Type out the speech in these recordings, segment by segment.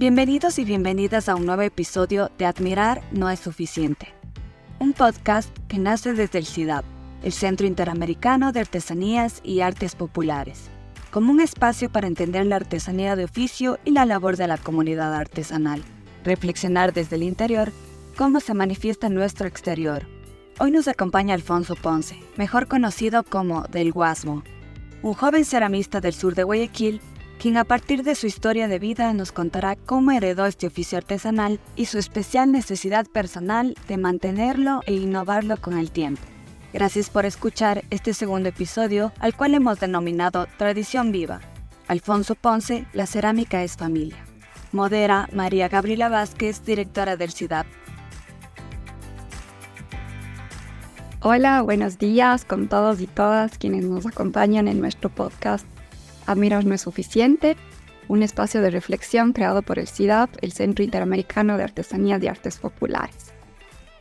Bienvenidos y bienvenidas a un nuevo episodio de Admirar no es suficiente, un podcast que nace desde el CIDAP, el Centro Interamericano de Artesanías y Artes Populares, como un espacio para entender la artesanía de oficio y la labor de la comunidad artesanal, reflexionar desde el interior cómo se manifiesta en nuestro exterior. Hoy nos acompaña Alfonso Ponce, mejor conocido como Del Guasmo, un joven ceramista del sur de Guayaquil, quien a partir de su historia de vida nos contará cómo heredó este oficio artesanal y su especial necesidad personal de mantenerlo e innovarlo con el tiempo. Gracias por escuchar este segundo episodio, al cual hemos denominado Tradición Viva. Alfonso Ponce, la cerámica es familia. Modera María Gabriela Vázquez, directora del CIDAP. Hola, buenos días con todos y todas quienes nos acompañan en nuestro podcast Admirar no es suficiente, un espacio de reflexión creado por el CIDAP, el Centro Interamericano de Artesanías y Artes Populares.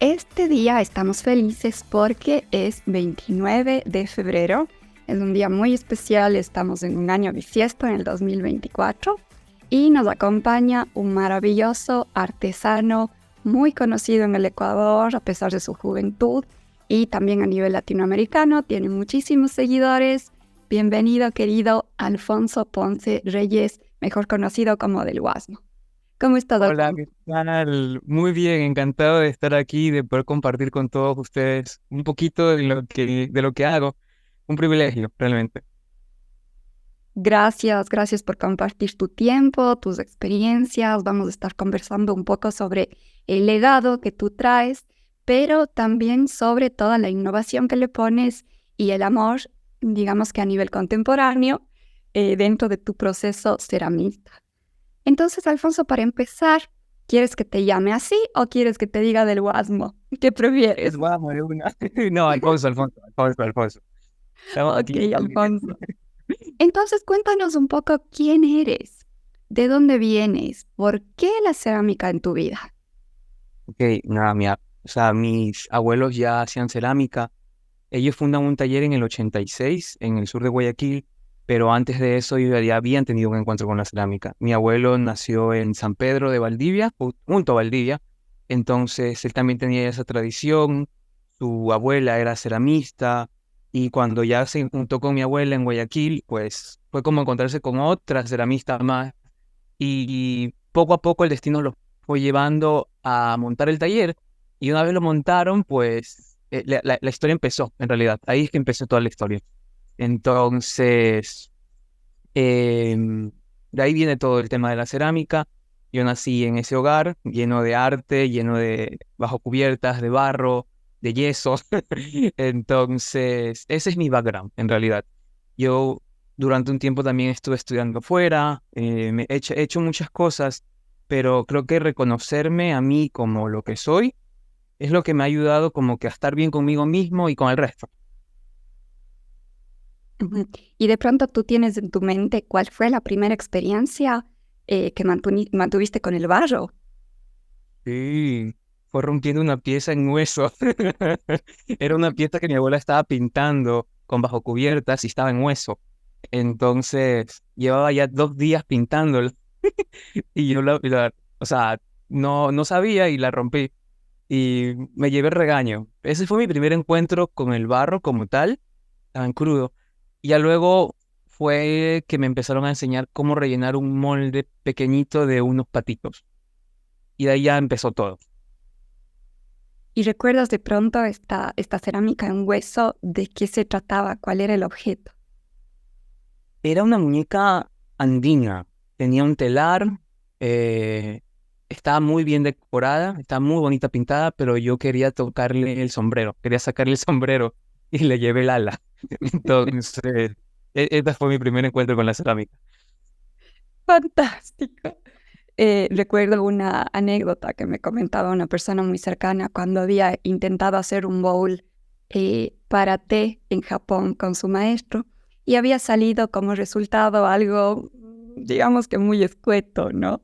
Este día estamos felices porque es 29 de febrero, es un día muy especial, estamos en un año bisiesto, en el 2024, y nos acompaña un maravilloso artesano muy conocido en el Ecuador a pesar de su juventud y también a nivel latinoamericano, tiene muchísimos seguidores. Bienvenido, querido Alfonso Ponce Reyes, mejor conocido como Del Guasmo. ¿Cómo estás, Alfonso? Hola, ¿qué tal? Muy bien, encantado de estar aquí, de poder compartir con todos ustedes un poquito de lo que hago. Un privilegio, realmente. Gracias por compartir tu tiempo, tus experiencias. Vamos a estar conversando un poco sobre el legado que tú traes, pero también sobre toda la innovación que le pones y el amor, digamos que a nivel contemporáneo, dentro de tu proceso ceramista. Entonces, Alfonso, para empezar, ¿quieres que te llame así o quieres que te diga Del Guasmo? ¿Qué prefieres? Es guapo, de una. No, Alfonso. Estamos Ok, aquí. Alfonso. Entonces, cuéntanos un poco quién eres, de dónde vienes, por qué la cerámica en tu vida. Ok, nada, mis abuelos ya hacían cerámica. Ellos fundan un taller en el 86 en el sur de Guayaquil, pero antes de eso ellos ya habían tenido un encuentro con la cerámica. Mi abuelo nació en San Pedro de Valdivia, junto a Valdivia, entonces él también tenía esa tradición. Su abuela era ceramista y cuando ya se juntó con mi abuela en Guayaquil, pues fue como encontrarse con otra ceramista más y poco a poco el destino los fue llevando a montar el taller y una vez lo montaron, pues la historia empezó, en realidad. Ahí es que empezó toda la historia. Entonces, de ahí viene todo el tema de la cerámica. Yo nací en ese hogar lleno de arte, lleno de bajo cubiertas, de barro, de yeso. Entonces, ese es mi background, en realidad. Yo durante un tiempo también estuve estudiando fuera, he hecho muchas cosas, pero creo que reconocerme a mí como lo que soy es lo que me ha ayudado como que a estar bien conmigo mismo y con el resto. Ujú. Y de pronto tú tienes en tu mente cuál fue la primera experiencia que mantuviste con el barro. Sí, fue rompiendo una pieza en hueso. Era una pieza que mi abuela estaba pintando con bajo cubiertas y estaba en hueso. Entonces, llevaba ya 2 días pintándola y yo o sea, no sabía y la rompí. Y me llevé el regaño. Ese fue mi primer encuentro con el barro como tal, tan crudo. Y ya luego fue que me empezaron a enseñar cómo rellenar un molde pequeñito de unos patitos. Y de ahí ya empezó todo. ¿Y recuerdas de pronto esta cerámica en hueso, de qué se trataba, cuál era el objeto? Era una muñeca andina. Tenía un telar, estaba muy bien decorada, estaba muy bonita pintada, pero yo quería tocarle el sombrero, quería sacarle el sombrero y le llevé el ala. Entonces, este fue mi primer encuentro con la cerámica. Fantástico. Recuerdo una anécdota que me comentaba una persona muy cercana cuando había intentado hacer un bowl para té en Japón con su maestro y había salido como resultado algo, digamos que muy escueto, ¿no?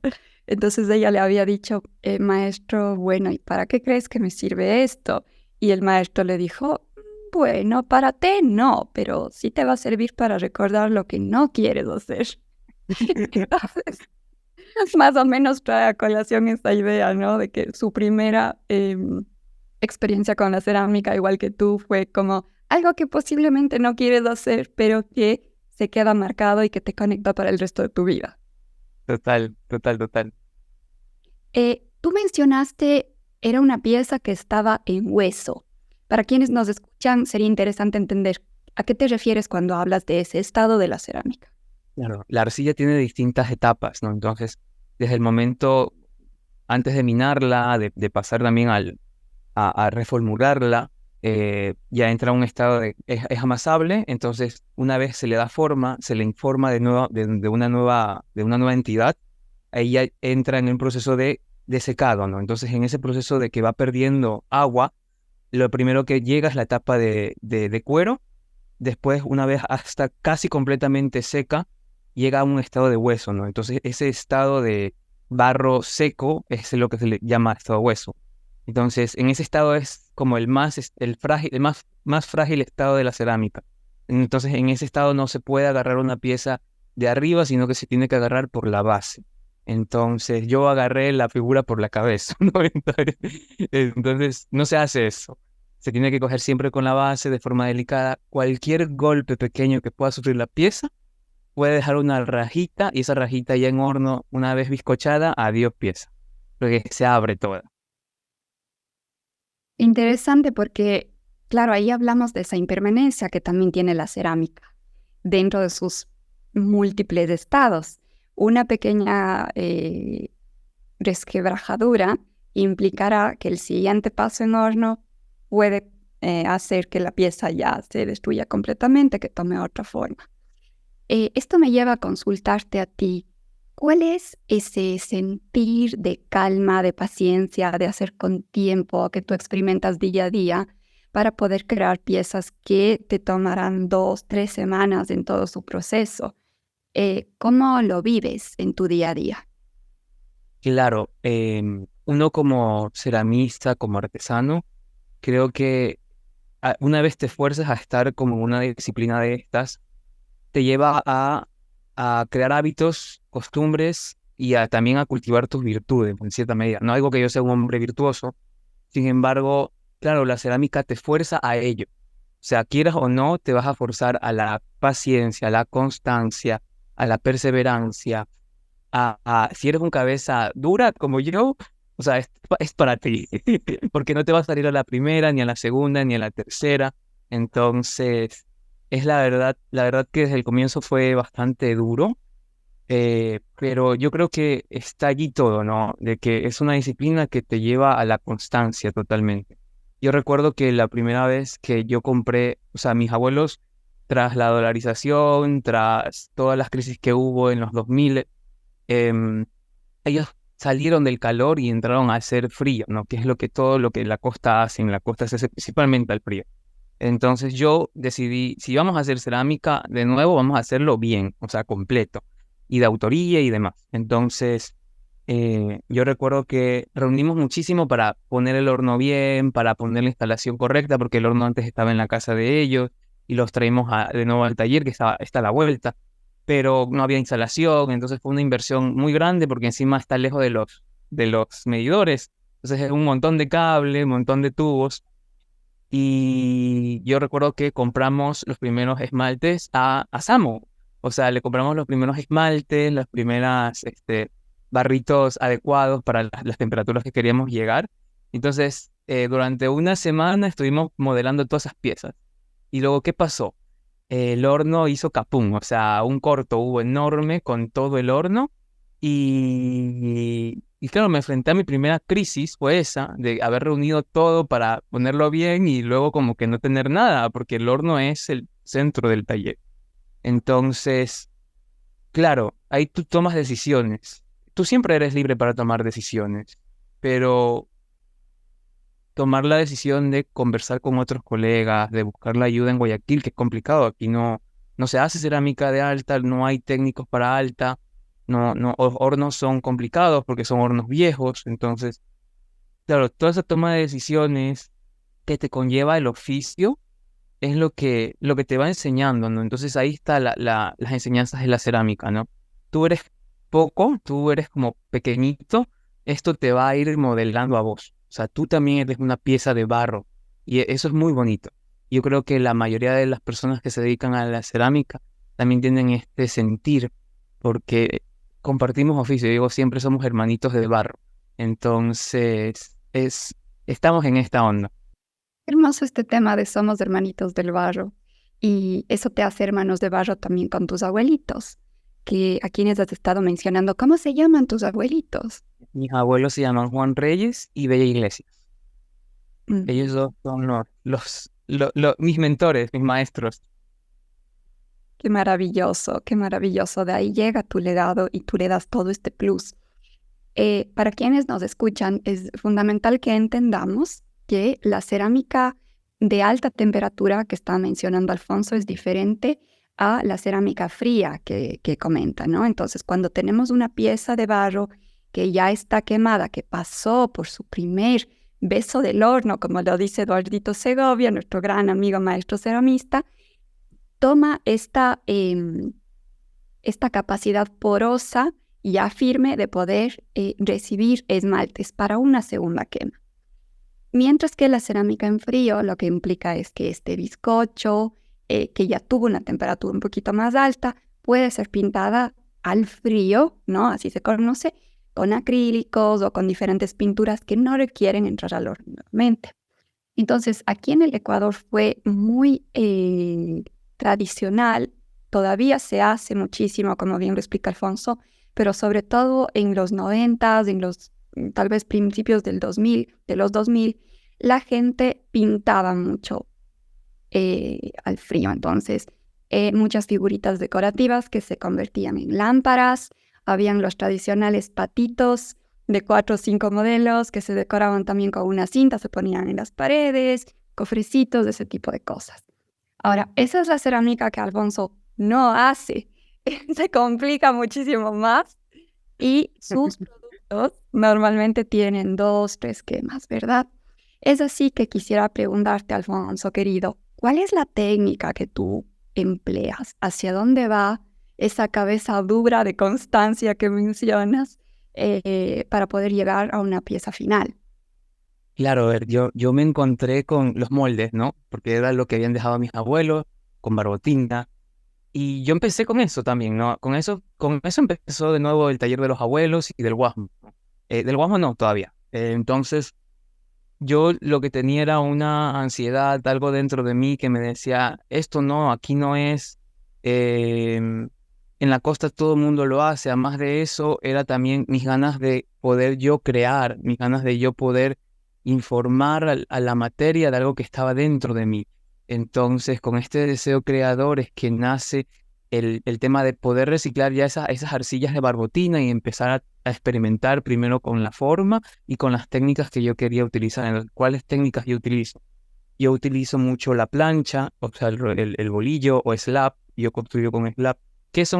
Entonces ella le había dicho, maestro, bueno, ¿y para qué crees que me sirve esto? Y el maestro le dijo, bueno, para té no, pero sí te va a servir para recordar lo que no quieres hacer. Entonces, Más o menos trae a colación esta idea, ¿no? De que su primera experiencia con la cerámica, igual que tú, fue como algo que posiblemente no quieres hacer, pero que se queda marcado y que te conecta para el resto de tu vida. Total, total, total. Tú mencionaste, era una pieza que estaba en hueso. Para quienes nos escuchan, sería interesante entender a qué te refieres cuando hablas de ese estado de la cerámica. Claro, la arcilla tiene distintas etapas, ¿no? Entonces, desde el momento antes de minarla, de pasar también a reformularla, ya entra a un estado es amasable. Entonces una vez se le da forma, se le informa de una nueva entidad, ahí ya entra en un proceso de secado, ¿no? Entonces en ese proceso de que va perdiendo agua, lo primero que llega es la etapa de cuero. Después, una vez hasta casi completamente seca, llega a un estado de hueso, ¿no? Entonces ese estado de barro seco es lo que se le llama estado hueso. Entonces, en ese estado es como el más frágil estado de la cerámica. Entonces, en ese estado no se puede agarrar una pieza de arriba, sino que se tiene que agarrar por la base. Entonces, yo agarré la figura por la cabeza, ¿no? Entonces, no se hace eso. Se tiene que coger siempre con la base de forma delicada. Cualquier golpe pequeño que pueda sufrir la pieza puede dejar una rajita, y esa rajita ya en horno, una vez bizcochada, adiós pieza, porque se abre toda. Interesante porque, claro, ahí hablamos de esa impermanencia que también tiene la cerámica dentro de sus múltiples estados. Una pequeña resquebrajadura implicará que el siguiente paso en horno puede hacer que la pieza ya se destruya completamente, que tome otra forma. Esto me lleva a consultarte a ti. ¿Cuál es ese sentir de calma, de paciencia, de hacer con tiempo que tú experimentas día a día para poder crear piezas que te tomarán 2, 3 semanas en todo su proceso? ¿Cómo lo vives en tu día a día? Claro, uno como ceramista, como artesano, creo que una vez te esfuerzas a estar como en una disciplina de estas, te lleva a crear hábitos, costumbres y también a cultivar tus virtudes en cierta medida. No algo que yo sea un hombre virtuoso, sin embargo, claro, la cerámica te fuerza a ello. O sea, quieras o no, te vas a forzar a la paciencia, a la constancia, a la perseverancia, si eres un cabeza dura como yo, o sea, es para ti, porque no te va a salir a la primera, ni a la segunda, ni a la tercera. Entonces, es la verdad que desde el comienzo fue bastante duro, pero yo creo que está allí todo, ¿no? De que es una disciplina que te lleva a la constancia totalmente. Yo recuerdo que la primera vez que yo compré, o sea, mis abuelos, tras la dolarización, tras todas las crisis que hubo en los 2000, ellos salieron del calor y entraron a hacer frío, ¿no? Que es todo lo que la costa hace. En la costa se hace principalmente al frío. Entonces yo decidí, si vamos a hacer cerámica de nuevo, vamos a hacerlo bien, o sea, completo, y de autoría y demás. Entonces, yo recuerdo que reunimos muchísimo para poner el horno bien, para poner la instalación correcta, porque el horno antes estaba en la casa de ellos, y los traímos de nuevo al taller, que está a la vuelta, pero no había instalación. Entonces fue una inversión muy grande, porque encima está lejos de los medidores. Entonces es un montón de cable, un montón de tubos. Y yo recuerdo que compramos los primeros esmaltes a Samo. O sea, le compramos los primeros esmaltes, las primeras barritos adecuados para las temperaturas que queríamos llegar. Entonces, durante una semana estuvimos modelando todas esas piezas. Y luego, ¿qué pasó? El horno hizo capum, o sea, un corto hubo enorme con todo el horno. Y claro, me enfrenté a mi primera crisis, fue esa, de haber reunido todo para ponerlo bien y luego como que no tener nada, porque el horno es el centro del taller. Entonces, claro, ahí tú tomas decisiones. Tú siempre eres libre para tomar decisiones, pero tomar la decisión de conversar con otros colegas, de buscar la ayuda en Guayaquil, que es complicado. Aquí no se hace cerámica de alta, no hay técnicos para alta. No, los hornos son complicados porque son hornos viejos. Entonces, claro, toda esa toma de decisiones que te conlleva el oficio es lo que te va enseñando, ¿no? Entonces ahí está las enseñanzas de la cerámica, ¿no? Tú eres, poco, tú eres como pequeñito, esto te va a ir modelando a vos. O sea, tú también eres una pieza de barro y eso es muy bonito. Yo creo que la mayoría de las personas que se dedican a la cerámica también tienen este sentir porque compartimos oficio. Digo, siempre somos hermanitos de barro. Entonces, estamos en esta onda. Hermoso este tema de somos hermanitos del barro. Y eso te hace hermanos de barro también con tus abuelitos, que a quienes has estado mencionando. ¿Cómo se llaman tus abuelitos? Mis abuelos se llaman Juan Reyes y Bella Iglesias. Mm, Ellos dos son mis mentores, mis maestros. qué maravilloso, qué maravilloso. De ahí llega tu legado y tú le das todo este plus. Para quienes nos escuchan, es fundamental que entendamos que la cerámica de alta temperatura que está mencionando Alfonso es diferente a la cerámica fría que comenta, ¿no? Entonces, cuando tenemos una pieza de barro que ya está quemada, que pasó por su primer beso del horno, como lo dice Eduardito Segovia, nuestro gran amigo maestro ceramista, toma esta capacidad porosa ya firme de poder recibir esmaltes para una segunda quema. Mientras que la cerámica en frío lo que implica es que este bizcocho, que ya tuvo una temperatura un poquito más alta, puede ser pintada al frío, ¿no? Así se conoce, con acrílicos o con diferentes pinturas que no requieren entrar al horno nuevamente. Entonces, aquí en el Ecuador fue muy tradicional, todavía se hace muchísimo, como bien lo explica Alfonso, pero sobre todo en los 90s, en los tal vez principios del 2000, de los 2000, la gente pintaba mucho al frío. Entonces, muchas figuritas decorativas que se convertían en lámparas, habían los tradicionales patitos de 4 o 5 modelos que se decoraban también con una cinta, se ponían en las paredes, cofrecitos, de ese tipo de cosas. Ahora, esa es la cerámica que Alfonso no hace. Se complica muchísimo más y sus productos normalmente tienen 2, 3 quemas, ¿verdad? Es así que quisiera preguntarte, Alfonso, querido, ¿cuál es la técnica que tú empleas? ¿Hacia dónde va esa cabeza dura de constancia que mencionas para poder llegar a una pieza final? Claro, a ver, yo me encontré con los moldes, ¿no? Porque era lo que habían dejado mis abuelos, con barbotina. Y yo empecé con eso también, ¿no? Con eso empezó de nuevo el taller de los abuelos y del Guasmo. Del Guasmo no, todavía. Entonces, yo lo que tenía era una ansiedad, algo dentro de mí que me decía, esto no, aquí no es. En la costa todo el mundo lo hace. Además de eso, era también mis ganas de poder yo crear, mis ganas de yo poder informar a la materia de algo que estaba dentro de mí. Entonces, con este deseo creador es que nace el tema de poder reciclar ya esas arcillas de barbotina y empezar a experimentar primero con la forma y con las técnicas que yo quería utilizar. ¿Cuáles técnicas yo utilizo? Yo utilizo mucho la plancha, o sea, el bolillo o slab. Yo construyo con slab. ¿Qué es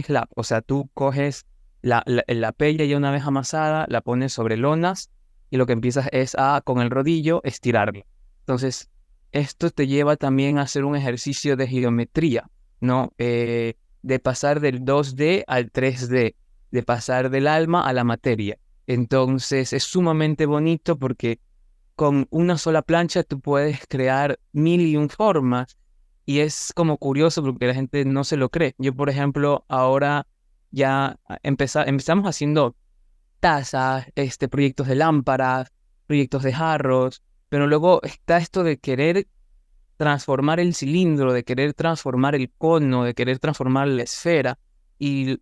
slab? O sea, tú coges la pella ya una vez amasada, la pones sobre lonas y lo que empiezas es con el rodillo, estirarlo. Entonces, esto te lleva también a hacer un ejercicio de geometría, ¿no? De pasar del 2D al 3D, de pasar del alma a la materia. Entonces, es sumamente bonito porque con una sola plancha tú puedes crear 1001 formas y es como curioso porque la gente no se lo cree. Yo, por ejemplo, ahora ya empezamos haciendo tazas, proyectos de lámparas, proyectos de jarros, pero luego está esto de querer transformar el cilindro, de querer transformar el cono, de querer transformar la esfera. Y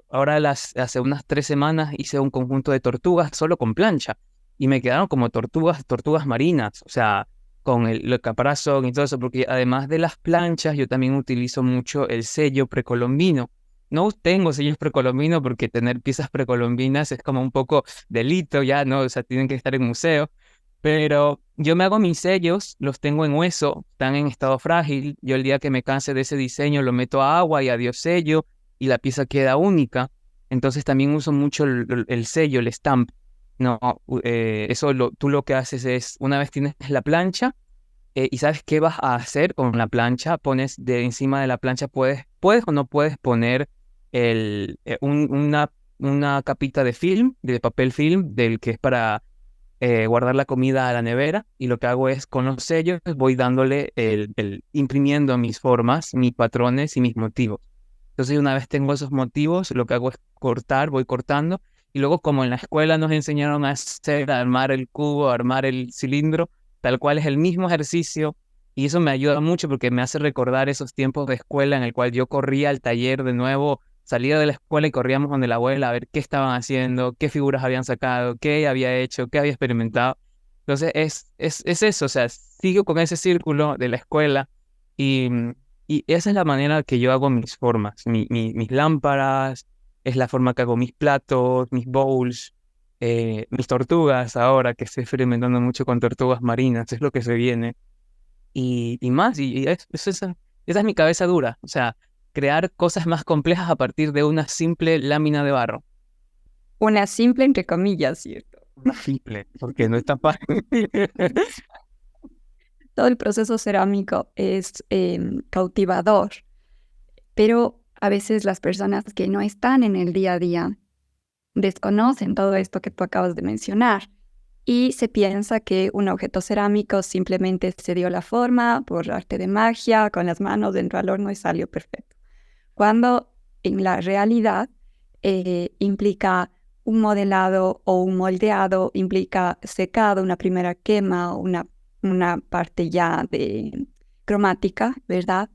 ahora hace unas 3 semanas hice un conjunto de tortugas solo con plancha y me quedaron como tortugas marinas, o sea, con el caparazón y todo eso, porque además de las planchas yo también utilizo mucho el sello precolombino. No tengo sellos precolombinos porque tener piezas precolombinas es como un poco delito ya, ¿no? O sea, tienen que estar en museo. Pero yo me hago mis sellos, los tengo en hueso, están en estado frágil. Yo el día que me canse de ese diseño lo meto a agua y adiós sello y la pieza queda única. Entonces también uso mucho el sello, el stamp. No, tú lo que haces es, una vez tienes la plancha y sabes qué vas a hacer con la plancha, pones encima de la plancha, puedes o no puedes poner una capita de film, de papel film, del que es para guardar la comida a la nevera, y lo que hago es con los sellos voy dándole imprimiendo mis formas, mis patrones y mis motivos. Entonces una vez tengo esos motivos, lo que hago es cortar, voy cortando, y luego como en la escuela nos enseñaron a hacer, a armar el cubo, a armar el cilindro, tal cual es el mismo ejercicio, y eso me ayuda mucho porque me hace recordar esos tiempos de escuela en el cual yo corría al taller de nuevo, salía de la escuela y corríamos donde la abuela a ver qué estaban haciendo, qué figuras habían sacado, qué había hecho, qué había experimentado. Entonces es eso, o sea, sigo con ese círculo de la escuela y, y esa es la manera que yo hago mis formas, mis lámparas, es la forma que hago mis platos, mis bowls, mis tortugas ahora, que estoy experimentando mucho con tortugas marinas, es lo que se viene. Y más, esa es mi cabeza dura, o sea, crear cosas más complejas a partir de una simple lámina de barro. Una simple, entre comillas, ¿cierto? Una simple, porque no es tan fácil. Todo el proceso cerámico es cautivador, pero a veces las personas que no están en el día a día desconocen todo esto que tú acabas de mencionar y se piensa que un objeto cerámico simplemente se dio la forma por arte de magia, con las manos dentro al horno y salió perfecto. Cuando en la realidad implica un modelado o un moldeado, implica secado, una primera quema, una parte ya de cromática, ¿verdad?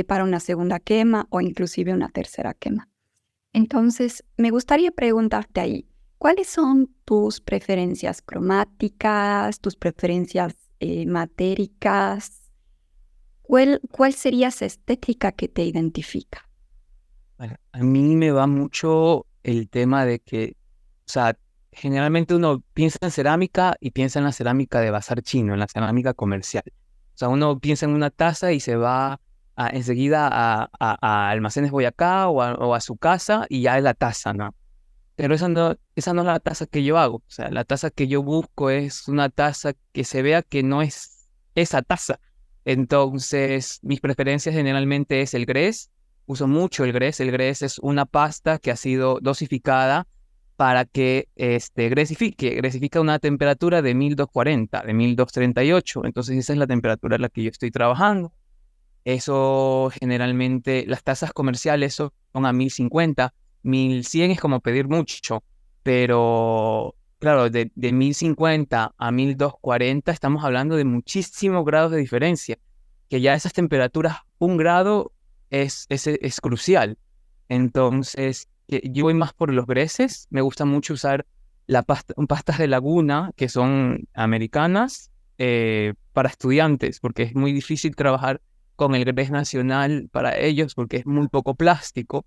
Para una segunda quema o inclusive una tercera quema. Entonces, me gustaría preguntarte ahí, ¿cuáles son tus preferencias cromáticas, tus preferencias matéricas? ¿Cuál sería esa estética que te identifica? Bueno, a mí me va mucho el tema de que, o sea, generalmente uno piensa en cerámica y piensa en la cerámica de bazar chino, en la cerámica comercial. O sea, uno piensa en una taza y se va enseguida a Almacenes Boyacá o a su casa y ya es la taza, ¿no? Pero esa no es la taza que yo hago. O sea, la taza que yo busco es una taza que se vea que no es esa taza. Entonces, mis preferencias generalmente es el grés. Uso mucho el grés. El grés es una pasta que ha sido dosificada para que gresifique. Gresifica a una temperatura de 1240, de 1238. Entonces, esa es la temperatura a la que yo estoy trabajando. Eso generalmente, las tazas comerciales son a 1050. 1100 es como pedir mucho, pero claro, de 1050 a 1240 estamos hablando de muchísimos grados de diferencia, que ya esas temperaturas, un grado es crucial. Entonces, yo voy más por los greses, me gusta mucho usar pastas de laguna, que son americanas, para estudiantes, porque es muy difícil trabajar con el grés nacional para ellos, porque es muy poco plástico.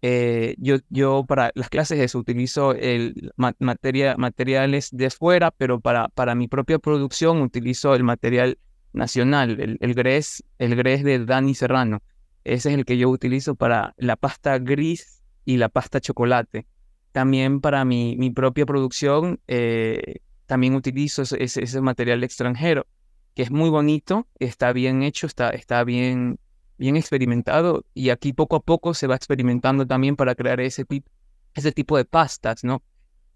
Yo para las clases eso, utilizo materiales de fuera, pero para mi propia producción utilizo el material nacional, el grés de Dani Serrano. Ese es el que yo utilizo para la pasta gris y la pasta chocolate. También para mi propia producción, también utilizo ese material extranjero, que es muy bonito, está bien hecho, está bien experimentado, y aquí poco a poco se va experimentando también para crear ese tipo de pastas, ¿no?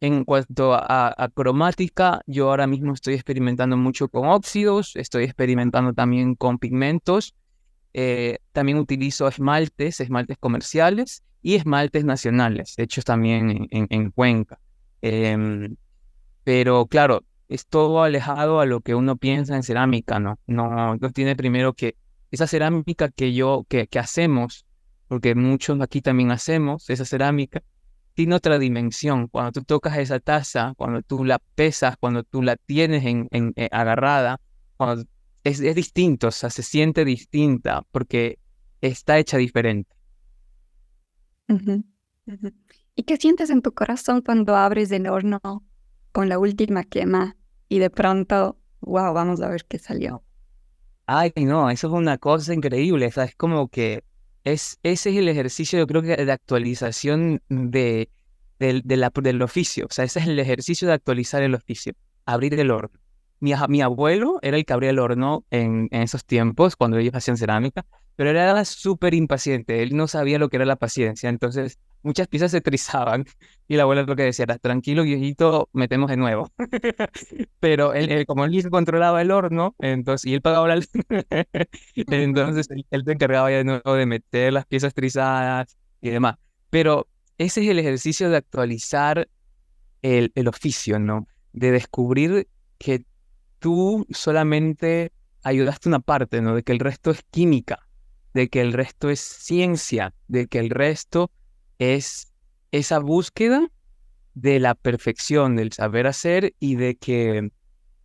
En cuanto a cromática, yo ahora mismo estoy experimentando mucho con óxidos, estoy experimentando también con pigmentos, también utilizo esmaltes comerciales y esmaltes nacionales, hechos también en Cuenca. Pero claro, es todo alejado a lo que uno piensa en cerámica, ¿no? No tiene primero que esa cerámica que hacemos, porque muchos aquí también hacemos esa cerámica, tiene otra dimensión. Cuando tú tocas esa taza, cuando tú la pesas, cuando tú la tienes agarrada, es distinto, o sea, se siente distinta porque está hecha diferente. Ujú, ujú. ¿Y qué sientes en tu corazón cuando abres el horno con la última quema y de pronto, wow, vamos a ver qué salió? Ay, no, eso es una cosa increíble, o sea, es como que ese es el ejercicio, yo creo que de actualización del oficio, o sea, ese es el ejercicio de actualizar el oficio, abrir el horno. Mi abuelo era el que abría el horno en esos tiempos, cuando ellos hacían cerámica, pero era súper impaciente, él no sabía lo que era la paciencia, entonces muchas piezas se trizaban y la abuela lo que decía era, tranquilo viejito, metemos de nuevo. Pero como él controlaba el horno, entonces, y él pagaba la luz, entonces él se encargaba ya de nuevo de meter las piezas trizadas y demás. Pero ese es el ejercicio de actualizar el oficio, ¿no? De descubrir que tú solamente ayudaste una parte, ¿no? De que el resto es química, de que el resto es ciencia, de que el resto es esa búsqueda de la perfección, del saber hacer y de que,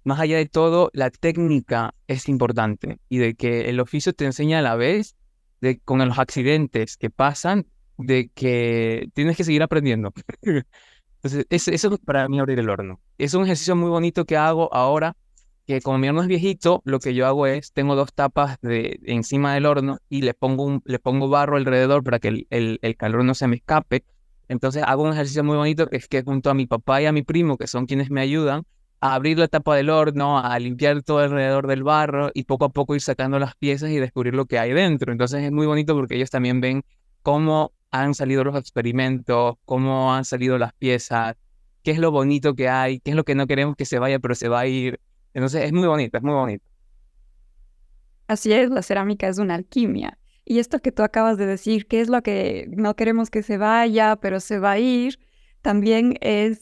más allá de todo, la técnica es importante y de que el oficio te enseña a la vez, con los accidentes que pasan, de que tienes que seguir aprendiendo. Entonces, eso es para mí abrir el horno. Es un ejercicio muy bonito que hago ahora, que como mi horno es viejito, lo que yo hago es, tengo 2 tapas encima del horno y le pongo barro alrededor para que el calor no se me escape. Entonces hago un ejercicio muy bonito que es que junto a mi papá y a mi primo, que son quienes me ayudan, a abrir la tapa del horno, a limpiar todo alrededor del barro y poco a poco ir sacando las piezas y descubrir lo que hay dentro. Entonces es muy bonito porque ellos también ven cómo han salido los experimentos, cómo han salido las piezas, qué es lo bonito que hay, qué es lo que no queremos que se vaya, pero se va a ir. Entonces es muy bonito, es muy bonito. Así es, la cerámica es una alquimia. Y esto que tú acabas de decir, qué es lo que no queremos que se vaya, pero se va a ir, también es,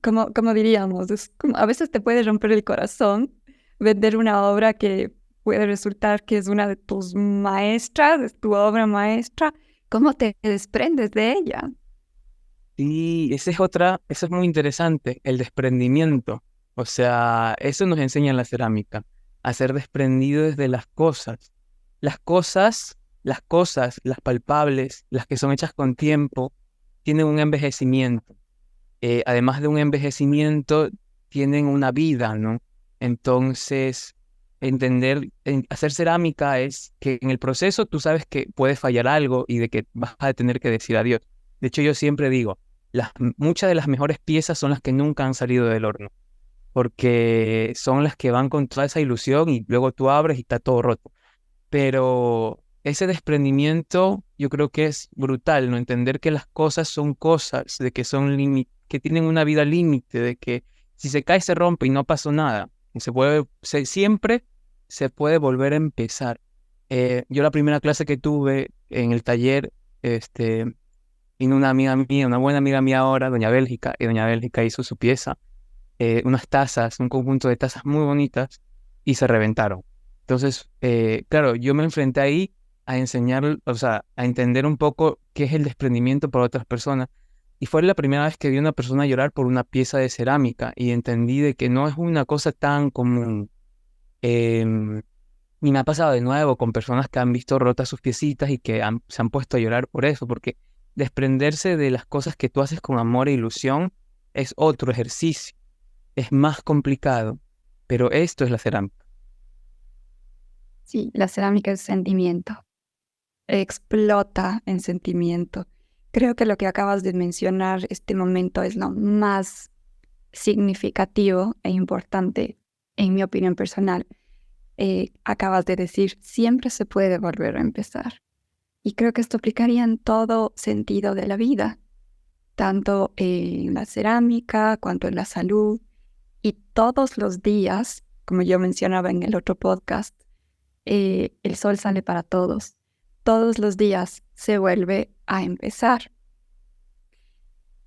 como diríamos, a veces te puede romper el corazón vender una obra que puede resultar que es una de tus maestras, es tu obra maestra. ¿Cómo te desprendes de ella? Y eso es muy interesante, el desprendimiento. O sea, eso nos enseña en la cerámica, a ser desprendidos de las cosas. Las palpables, las que son hechas con tiempo, tienen un envejecimiento. Además de un envejecimiento, tienen una vida, ¿no? Entonces, hacer cerámica es que en el proceso tú sabes que puede fallar algo y de que vas a tener que decir adiós. De hecho, yo siempre digo, muchas de las mejores piezas son las que nunca han salido del horno, porque son las que van con toda esa ilusión y luego tú abres y está todo roto. Pero ese desprendimiento yo creo que es brutal, ¿no? Entender que las cosas son cosas, de que que tienen una vida límite, de que si se cae se rompe y no pasó nada. Y siempre se puede volver a empezar. Yo la primera clase que tuve en el taller, vino una amiga mía, una buena amiga mía ahora, Doña Bélgica, y Doña Bélgica hizo su pieza, unas tazas, un conjunto de tazas muy bonitas, y se reventaron. Entonces, claro, yo me enfrenté ahí a enseñar, o sea, a entender un poco qué es el desprendimiento para otras personas. Y fue la primera vez que vi a una persona llorar por una pieza de cerámica y entendí de que no es una cosa tan común. Y me ha pasado de nuevo con personas que han visto rotas sus piecitas y que se han puesto a llorar por eso, porque desprenderse de las cosas que tú haces con amor e ilusión es otro ejercicio. Es más complicado, pero esto es la cerámica. Sí, la cerámica es sentimiento. Explota en sentimiento. Creo que lo que acabas de mencionar, este momento, es lo más significativo e importante, en mi opinión personal. Acabas de decir, siempre se puede volver a empezar. Y creo que esto aplicaría en todo sentido de la vida, tanto en la cerámica, cuanto en la salud. Y todos los días, como yo mencionaba en el otro podcast, el sol sale para todos. Todos los días se vuelve a empezar.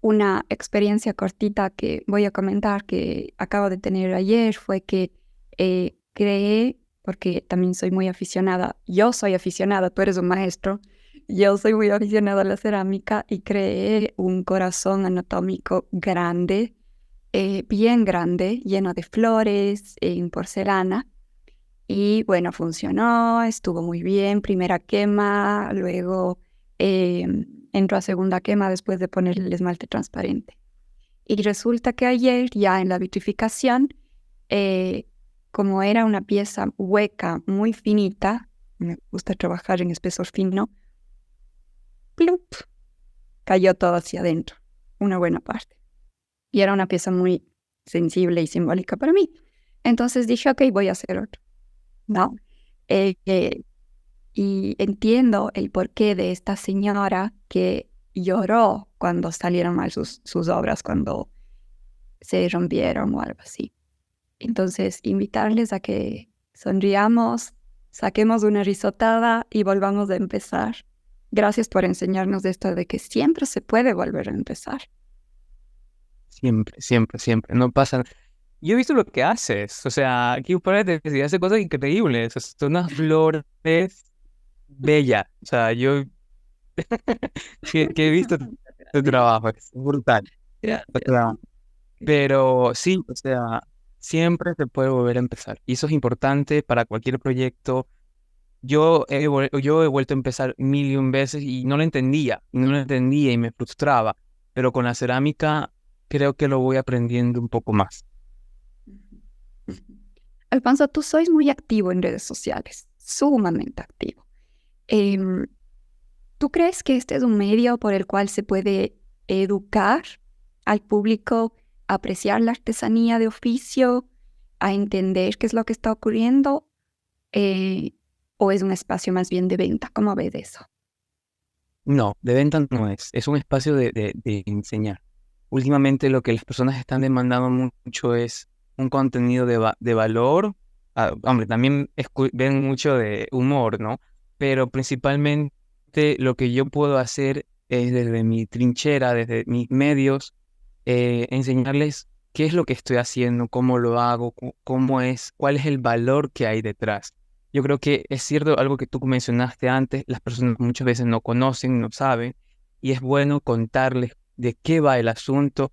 Una experiencia cortita que voy a comentar que acabo de tener ayer fue que creé, porque también soy muy aficionada, yo soy aficionada, tú eres un maestro, yo soy muy aficionada a la cerámica y creé un corazón anatómico grande, bien grande, lleno de flores, en porcelana. Y bueno, funcionó, estuvo muy bien, primera quema, luego entró a segunda quema después de poner el esmalte transparente. Y resulta que ayer, ya en la vitrificación, como era una pieza hueca, muy finita, me gusta trabajar en espesor fino, ¡plup!, cayó todo hacia adentro, una buena parte. Y era una pieza muy sensible y simbólica para mí. Entonces dije, ok, voy a hacer otro. ¿No? Y entiendo el porqué de esta señora que lloró cuando salieron mal sus obras, cuando se rompieron o algo así. Entonces, invitarles a que sonriamos, saquemos una risotada y volvamos a empezar. Gracias por enseñarnos esto de que siempre se puede volver a empezar. Siempre, siempre, siempre. No pasa. Yo he visto lo que haces. O sea, aquí parece que hace cosas increíbles. O sea, son unas flores bellas. O sea, yo que he visto tu trabajo. Es brutal. O sea, pero sí, o sea, siempre se puede volver a empezar. Y eso es importante para cualquier proyecto. Yo he vuelto a empezar mil y un veces y no lo entendía y me frustraba. Pero con la cerámica creo que lo voy aprendiendo un poco más. Alfonso, tú sois muy activo en redes sociales, sumamente activo. Em, ¿Tú crees que este es un medio por el cual se puede educar al público a apreciar la artesanía de oficio, a entender qué es lo que está ocurriendo? ¿O es un espacio más bien de venta? ¿Cómo ves eso? No, de venta no es. Es un espacio de enseñar. Últimamente lo que las personas están demandando mucho es un contenido de valor. Ah, hombre, también ven mucho de humor, ¿no? Pero principalmente lo que yo puedo hacer es desde mi trinchera, desde mis medios, enseñarles qué es lo que estoy haciendo, cómo lo hago, cómo es, cuál es el valor que hay detrás. Yo creo que es cierto algo que tú mencionaste antes, las personas muchas veces no conocen, no saben, y es bueno contarles de qué va el asunto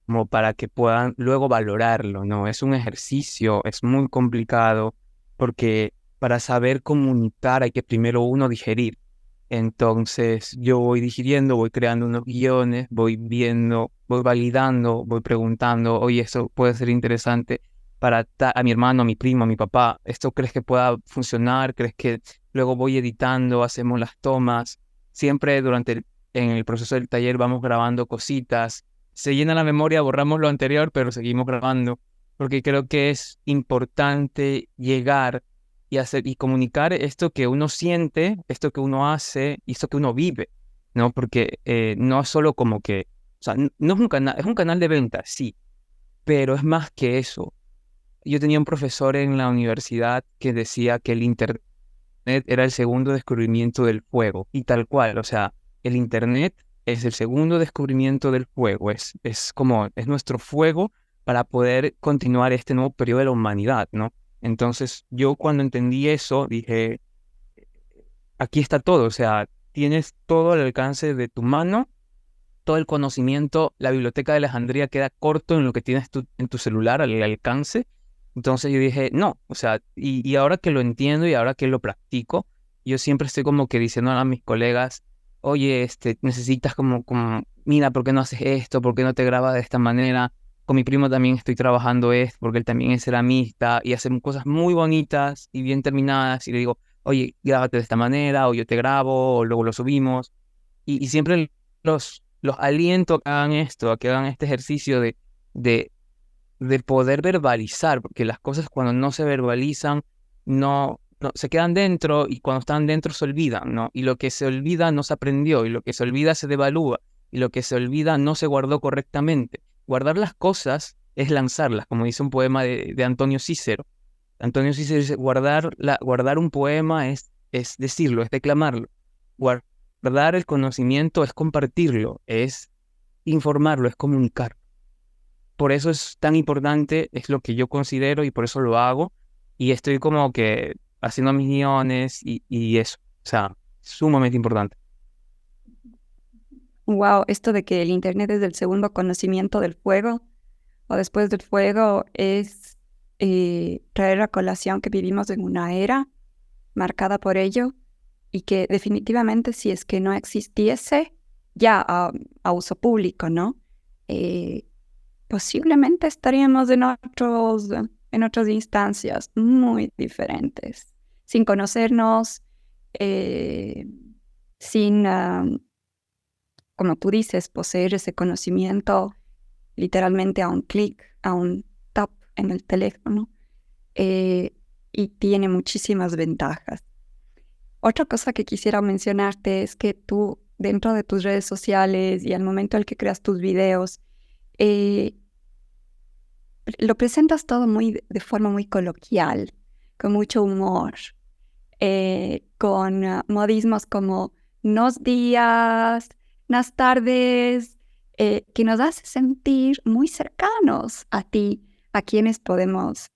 como para que puedan luego valorarlo, ¿no? Es un ejercicio, es muy complicado, porque para saber comunicar hay que primero uno digerir. Entonces yo voy digiriendo, voy creando unos guiones, voy viendo, voy validando, voy preguntando, oye, esto puede ser interesante para a mi hermano, a mi primo, a mi papá, ¿esto crees que pueda funcionar? ¿Crees que luego voy editando, hacemos las tomas? Siempre en el proceso del taller vamos grabando cositas, se llena la memoria, borramos lo anterior, pero seguimos grabando, porque creo que es importante llegar y hacer y comunicar esto que uno siente, esto que uno hace y esto que uno vive, ¿no? Porque no es solo como que, o sea, no es un canal de venta, sí, pero es más que eso. Yo tenía un profesor en la universidad que decía que el Internet era el segundo descubrimiento del fuego, y tal cual, o sea, el Internet es el segundo descubrimiento del fuego, es nuestro fuego para poder continuar este nuevo periodo de la humanidad, ¿no? Entonces, yo cuando entendí eso, dije, aquí está todo, o sea, tienes todo al alcance de tu mano, todo el conocimiento, la biblioteca de Alejandría queda corto en lo que tienes en tu celular al alcance. Entonces yo dije, no, o sea, y ahora que lo entiendo y ahora que lo practico, yo siempre estoy como que diciendo a mis colegas, oye, necesitas mira, ¿por qué no haces esto? ¿Por qué no te grabas de esta manera? Con mi primo también estoy trabajando esto, porque él también es ceramista y hacemos cosas muy bonitas y bien terminadas. Y le digo, oye, grábate de esta manera, o yo te grabo, o luego lo subimos. Y siempre los aliento a que hagan esto, a que hagan este ejercicio de, de poder verbalizar, porque las cosas cuando no se verbalizan, no se quedan dentro y cuando están dentro se olvidan, ¿no? Y lo que se olvida no se aprendió, y lo que se olvida se devalúa, y lo que se olvida no se guardó correctamente. Guardar las cosas es lanzarlas, como dice un poema de Antonio Cícero. Antonio Cícero dice, guardar un poema es decirlo, es declamarlo. Guardar el conocimiento es compartirlo, es informarlo, es comunicar. Por eso es tan importante, es lo que yo considero y por eso lo hago. Y estoy como que haciendo mis guiones y eso. O sea, sumamente importante. Wow, esto de que el Internet es el segundo conocimiento del fuego o después del fuego es traer a colación que vivimos en una era marcada por ello y que definitivamente si es que no existiese ya a uso público, ¿no? Posiblemente estaríamos en otras instancias muy diferentes, sin conocernos, sin, como tú dices, poseer ese conocimiento literalmente a un clic, a un tap en el teléfono, y tiene muchísimas ventajas. Otra cosa que quisiera mencionarte es que tú, dentro de tus redes sociales y al momento en que creas tus videos, eh, lo presentas todo de forma muy coloquial, con mucho humor, con modismos como nos días, nas tardes, que nos hace sentir muy cercanos a ti, a quienes podemos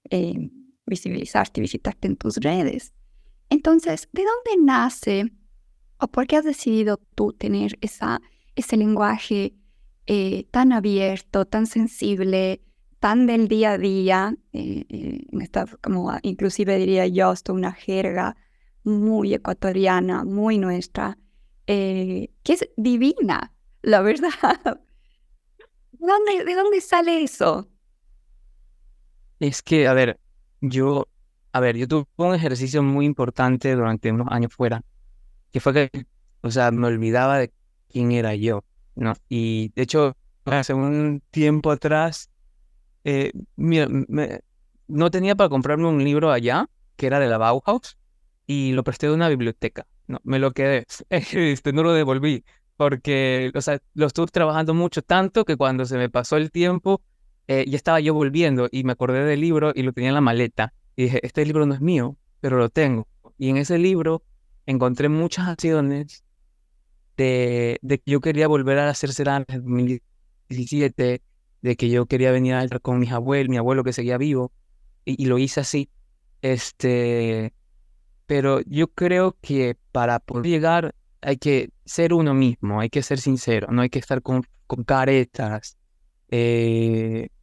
eh, visibilizarte y visitarte en tus redes. Entonces, ¿de dónde nace o por qué has decidido tú tener ese lenguaje tan abierto, tan sensible, tan del día a día? Como inclusive diría yo, hasta una jerga muy ecuatoriana, muy nuestra, que es divina, la verdad. ¿De dónde sale eso? Es que, yo tuve un ejercicio muy importante durante unos años fuera, que fue que, o sea, me olvidaba de quién era yo, ¿no? Y de hecho, hace un tiempo atrás, mira, no tenía para comprarme un libro allá, que era de la Bauhaus, y lo presté de una biblioteca, ¿no? Me lo quedé, no lo devolví, porque, o sea, lo estuve trabajando mucho, tanto que cuando se me pasó el tiempo, ya estaba yo volviendo y me acordé del libro y lo tenía en la maleta. Y dije, este libro no es mío, pero lo tengo. Y en ese libro encontré muchas acciones de que yo quería volver a hacer cerámica en 2017, de que yo quería venir a estar con mis abuelos, mi abuelo que seguía vivo, y lo hice así. Este, pero yo creo que para poder llegar hay que ser uno mismo, hay que ser sincero, no hay que estar con caretas.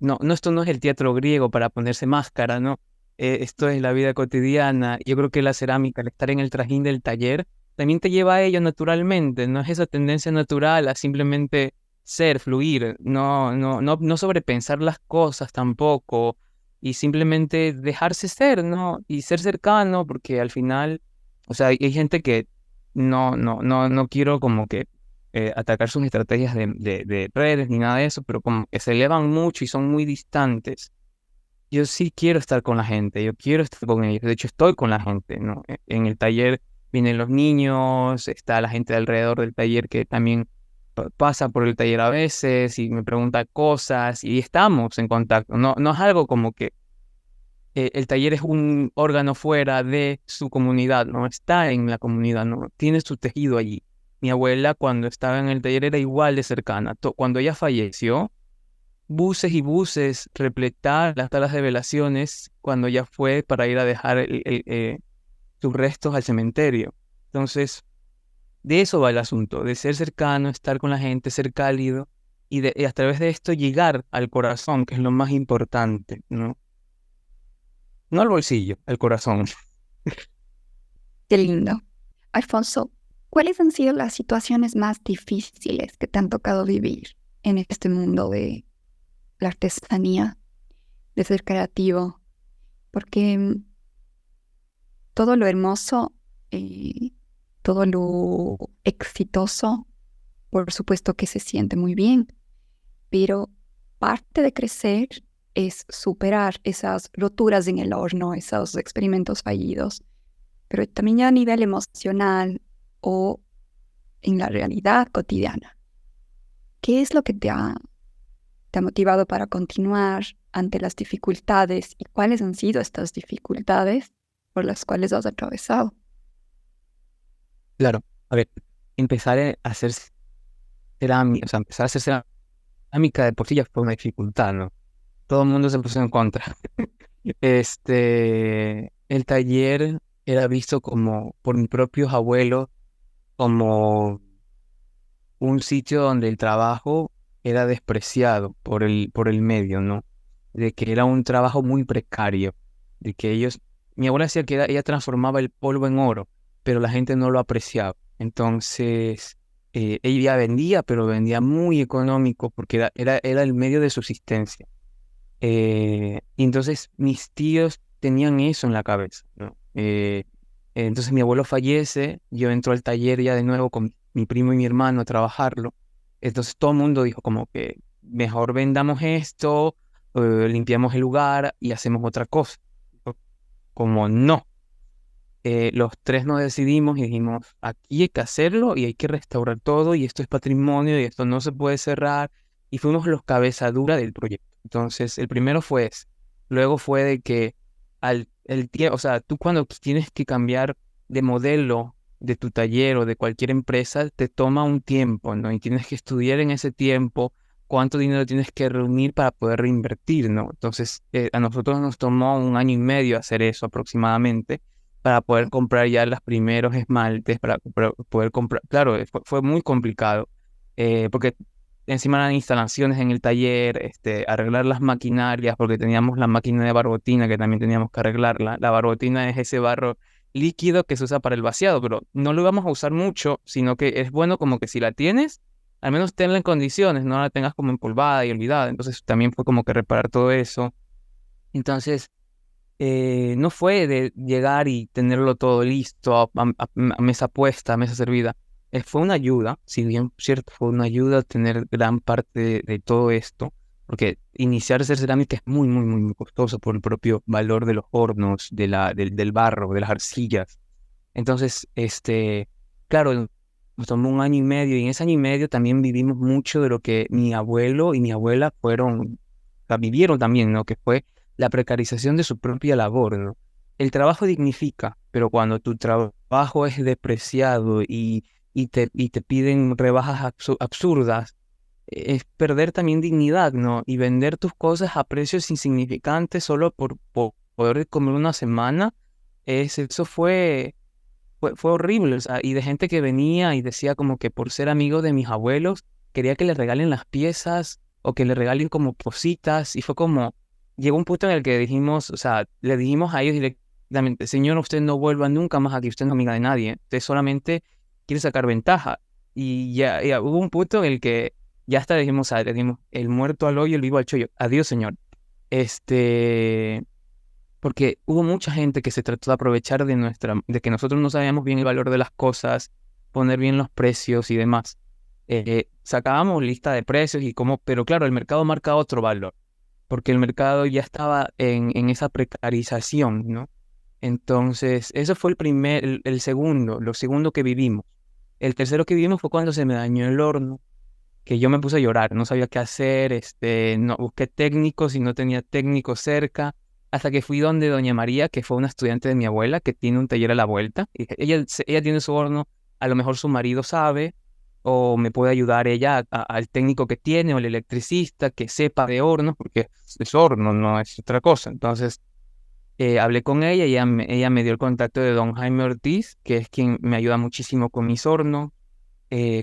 No, esto no es el teatro griego para ponerse máscara, ¿no? Esto es la vida cotidiana. Yo creo que la cerámica, al estar en el trajín del taller, también te lleva a ello naturalmente, no es esa tendencia natural a simplemente ser, fluir, no sobrepensar las cosas tampoco, y simplemente dejarse ser, ¿no? Y ser cercano, porque al final, o sea, hay gente que no quiero como que atacar sus estrategias de redes ni nada de eso, pero como que se elevan mucho y son muy distantes. Yo sí quiero estar con la gente, yo quiero estar con ellos, de hecho estoy con la gente, ¿no? En el taller vienen los niños, está la gente de alrededor del taller que también pasa por el taller a veces y me pregunta cosas y estamos en contacto, no es algo como que el taller es un órgano fuera de su comunidad, no está en la comunidad, no tiene su tejido allí. Mi abuela cuando estaba en el taller era igual de cercana. Cuando ella falleció, buses y buses repletaron las salas de velaciones cuando ella fue para ir a dejar sus restos al cementerio. Entonces, de eso va el asunto, de ser cercano, estar con la gente, ser cálido y a través de esto llegar al corazón, que es lo más importante, ¿no? No al bolsillo, al corazón. Qué lindo. Alfonso, ¿cuáles han sido las situaciones más difíciles que te han tocado vivir en este mundo de la artesanía, de ser creativo? Porque todo lo hermoso, todo lo exitoso, por supuesto que se siente muy bien, pero parte de crecer es superar esas roturas en el horno, esos experimentos fallidos, pero también a nivel emocional o en la realidad cotidiana. ¿Qué es lo que te ha motivado para continuar ante las dificultades y cuáles han sido estas dificultades por las cuales has atravesado? Claro, a ver, empezar a hacer cerámica, o sea, empezar a hacer cerámica de por sí ya fue una dificultad, ¿no? Todo el mundo se puso en contra. El taller era visto como, por mis propios abuelos, como un sitio donde el trabajo era despreciado por el medio, ¿no? De que era un trabajo muy precario, de que mi abuela decía que ella transformaba el polvo en oro, pero la gente no lo apreciaba. Entonces, ella vendía, pero vendía muy económico porque era el medio de subsistencia. Y entonces mis tíos tenían eso en la cabeza, ¿no? Entonces mi abuelo fallece, yo entro al taller ya de nuevo con mi primo y mi hermano a trabajarlo. Entonces todo el mundo dijo como que mejor vendamos esto, limpiamos el lugar y hacemos otra cosa. Como no. los tres nos decidimos y dijimos, aquí hay que hacerlo y hay que restaurar todo y esto es patrimonio y esto no se puede cerrar. Y fuimos los cabeza dura del proyecto. Entonces, el primero fue ese. Luego fue de que o sea, tú cuando tienes que cambiar de modelo de tu taller o de cualquier empresa, te toma un tiempo, ¿no? Y tienes que estudiar en ese tiempo cuánto dinero tienes que reunir para poder reinvertir, ¿no? Entonces, a nosotros nos tomó 1 año y medio hacer eso aproximadamente para poder comprar ya los primeros esmaltes, para poder comprar. Claro, fue muy complicado, porque encima eran instalaciones en el taller, arreglar las maquinarias, porque teníamos la máquina de barbotina que también teníamos que arreglarla. La barbotina es ese barro líquido que se usa para el vaciado, pero no lo íbamos a usar mucho, sino que es bueno como que si la tienes, al menos tenla en condiciones, no la tengas como empolvada y olvidada. Entonces también fue como que reparar todo eso. Entonces, no fue de llegar y tenerlo todo listo, a mesa puesta, a mesa servida. Fue una ayuda, si bien cierto, fue una ayuda tener gran parte de todo esto, porque iniciar a hacer cerámica es muy, muy, muy, muy costoso por el propio valor de los hornos, del barro, de las arcillas. Entonces, claro, nos tomó 1 año y medio y en ese año y medio también vivimos mucho de lo que mi abuelo y mi abuela vivieron también, ¿no? Que fue la precarización de su propia labor, ¿no? El trabajo dignifica, pero cuando tu trabajo es despreciado y te piden rebajas absurdas, es perder también dignidad, ¿no? Y vender tus cosas a precios insignificantes solo por poder comer una semana, eso fue horrible, o sea, y de gente que venía y decía como que por ser amigo de mis abuelos, quería que le regalen las piezas o que le regalen como cositas, y fue como, llegó un punto en el que dijimos, o sea, le dijimos a ellos directamente, señor, usted no vuelva nunca más aquí, usted no es amiga de nadie, usted solamente quiere sacar ventaja. Y ya hubo un punto en el que ya hasta dijimos, le dijimos, el muerto al hoyo, el vivo al chollo, adiós, señor. Porque hubo mucha gente que se trató de aprovechar de que nosotros no sabíamos bien el valor de las cosas, poner bien los precios y demás. Sacábamos lista de precios pero claro, el mercado marca otro valor, porque el mercado ya estaba en esa precarización, ¿no? Entonces, eso fue el segundo, lo segundo que vivimos. El tercero que vivimos fue cuando se me dañó el horno, que yo me puse a llorar, no sabía qué hacer, no busqué técnicos y no tenía técnicos cerca, hasta que fui donde doña María, que fue una estudiante de mi abuela, que tiene un taller a la vuelta, y ella tiene su horno, a lo mejor su marido sabe, o me puede ayudar ella al técnico que tiene, o el electricista que sepa de hornos, porque es horno, no es otra cosa. Entonces, hablé con ella y ella me dio el contacto de don Jaime Ortiz, que es quien me ayuda muchísimo con mis hornos.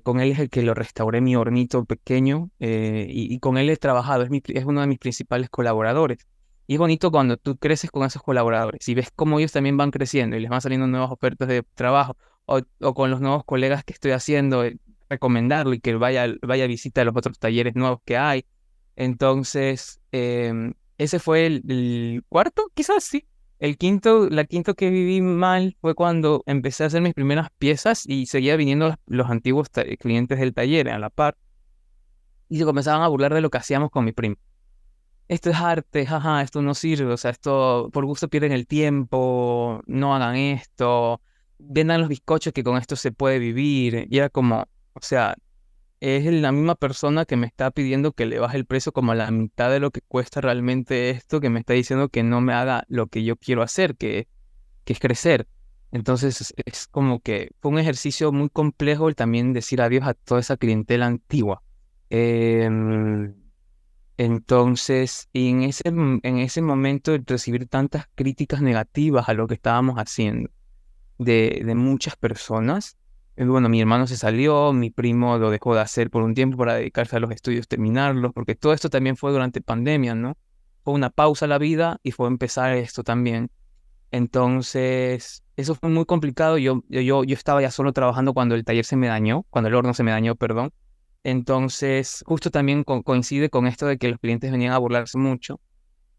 Con él es el que lo restauré mi hornito pequeño, y con él he trabajado, es uno de mis principales colaboradores. Y es bonito cuando tú creces con esos colaboradores y ves cómo ellos también van creciendo y les van saliendo nuevas ofertas de trabajo, o con los nuevos colegas que estoy haciendo, recomendarlo y que vaya a visita a los otros talleres nuevos que hay. Entonces, ese fue el cuarto, quizás sí. La quinto que viví mal fue cuando empecé a hacer mis primeras piezas y seguía viniendo los antiguos clientes del taller a la par y se comenzaban a burlar de lo que hacíamos con mi primo. Esto es arte, jaja, esto no sirve, o sea, esto por gusto pierden el tiempo, no hagan esto, vendan los bizcochos que con esto se puede vivir. Y era como, o sea, es la misma persona que me está pidiendo que le baje el precio como a la mitad de lo que cuesta realmente esto, que me está diciendo que no me haga lo que yo quiero hacer, que es crecer. Entonces es como que fue un ejercicio muy complejo el también decir adiós a toda esa clientela antigua. Em, entonces, y en ese momento de recibir tantas críticas negativas a lo que estábamos haciendo de muchas personas. Bueno, mi hermano se salió, mi primo lo dejó de hacer por un tiempo para dedicarse a los estudios, terminarlos, porque todo esto también fue durante pandemia, ¿no? Fue una pausa a la vida y fue empezar esto también. Entonces, eso fue muy complicado. Yo estaba ya solo trabajando cuando el taller se me dañó, cuando el horno se me dañó, perdón. Entonces, justo también coincide con esto de que los clientes venían a burlarse mucho.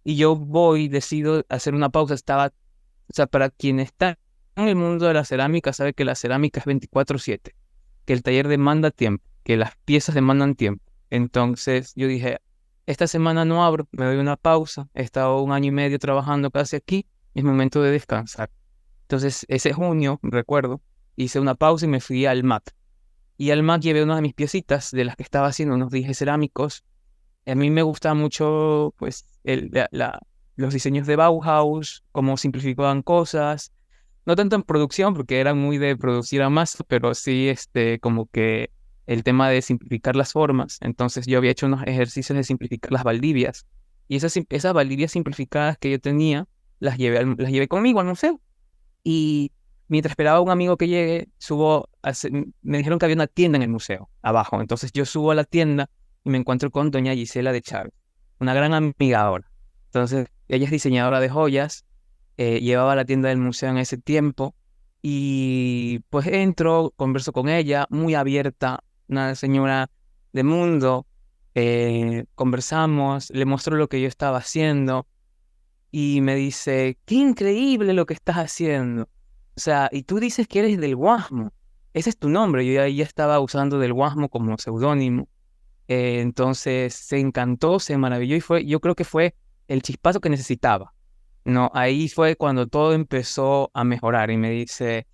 Y yo decido hacer una pausa. O sea, para quien está en el mundo de la cerámica, sabe que la cerámica es 24/7, que el taller demanda tiempo, que las piezas demandan tiempo. Entonces yo dije, esta semana no abro, me doy una pausa, he estado 1 año y medio trabajando casi aquí, es momento de descansar. Entonces, ese junio, recuerdo, hice una pausa y me fui al MAC. Y al MAC llevé una de mis piecitas de las que estaba haciendo unos dijes cerámicos. A mí me gusta mucho, pues, los diseños de Bauhaus, cómo simplificaban cosas. No tanto en producción, porque eran muy de producir a masa, pero sí, como que el tema de simplificar las formas. Entonces yo había hecho unos ejercicios de simplificar las Valdivias. Y esas Valdivias simplificadas que yo tenía, las llevé conmigo al museo. Y mientras esperaba a un amigo que llegue, me dijeron que había una tienda en el museo, abajo. Entonces yo subo a la tienda y me encuentro con doña Gisela de Chávez, una gran amiga ahora. Entonces, ella es diseñadora de joyas, llevaba la tienda del museo en ese tiempo, y pues entro, converso con ella, muy abierta, una señora de mundo, conversamos, le muestro lo que yo estaba haciendo, y me dice, qué increíble lo que estás haciendo. O sea, y tú dices que eres del Guasmo, ese es tu nombre. Yo ya estaba usando del Guasmo como seudónimo. Entonces se encantó, se maravilló, y yo creo que fue el chispazo que necesitaba. No, ahí fue cuando todo empezó a mejorar, y me dice,